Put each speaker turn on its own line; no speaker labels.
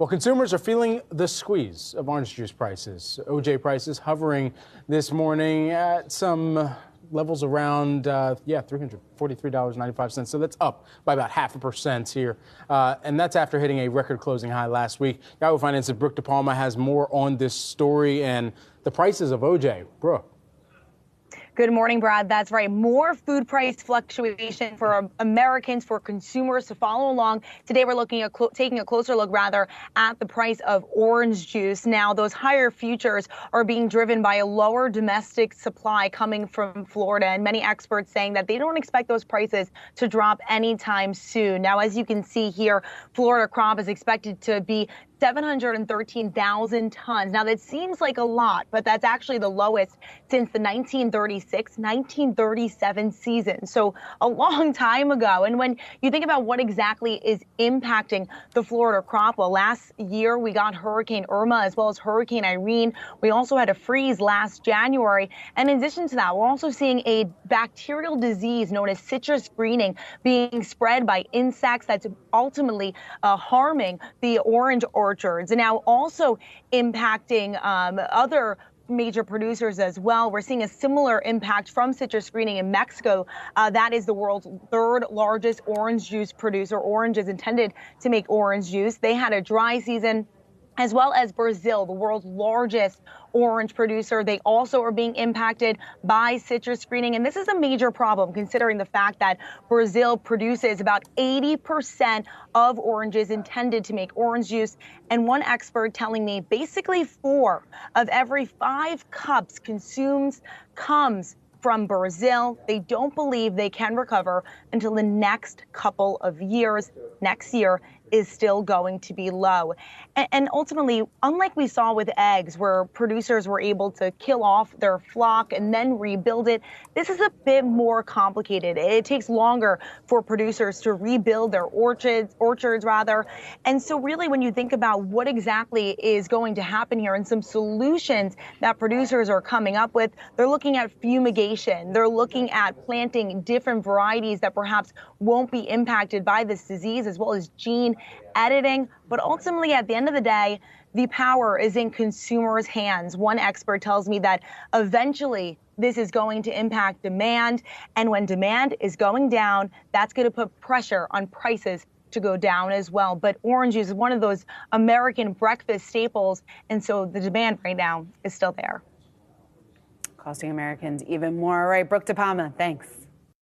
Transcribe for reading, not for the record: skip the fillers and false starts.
Well, consumers are feeling the squeeze of orange juice prices. OJ prices hovering this morning at some levels around, $343.95. So that's up by about 0.5% here. And that's after hitting a record closing high last week. Yahoo Finance's Brooke DePalma has more on this story and the prices of OJ. Brooke.
Good morning, Brad. That's right. More food price fluctuation for Americans, for consumers to follow along. Today, we're looking at taking a closer look, rather, at the price of orange juice. Now, those higher futures are being driven by a lower domestic supply coming from Florida, and many experts saying that they don't expect those prices to drop anytime soon. Now, as you can see here, Florida crop is expected to be 713,000 tons. Now, that seems like a lot, but that's actually the lowest since the 1936-1937 season. So a long time ago. And when you think about what exactly is impacting the Florida crop, well, last year we got Hurricane Irma as well as Hurricane Irene. We also had a freeze last January. And in addition to that, we're also seeing a bacterial disease known as citrus greening being spread by insects that's ultimately harming the orange orchards, and now also impacting other major producers as well. We're seeing a similar impact from citrus greening in Mexico. That is the world's third largest orange juice producer. Oranges intended to make orange juice. They had a dry season, as well as Brazil, the world's largest orange producer. They also are being impacted by citrus greening. And this is a major problem considering the fact that Brazil produces about 80% of oranges intended to make orange juice. And one expert telling me basically 4 of every 5 cups consumed comes from Brazil. They don't believe they can recover until the next couple of years. Next year is still going to be low. And ultimately, unlike we saw with eggs, where producers were able to kill off their flock and then rebuild it, this is a bit more complicated. It takes longer for producers to rebuild their orchards rather. And so really, when you think about what exactly is going to happen here and some solutions that producers are coming up with, they're looking at fumigation. They're looking at planting different varieties that perhaps won't be impacted by this disease, as well as gene editing. But ultimately, at the end of the day, the power is in consumers' hands. One expert tells me that eventually this is going to impact demand. And when demand is going down, that's going to put pressure on prices to go down as well. But orange juice is one of those American breakfast staples. And so the demand right now is still there.
Costing Americans even more. All right, Brooke DePalma, thanks.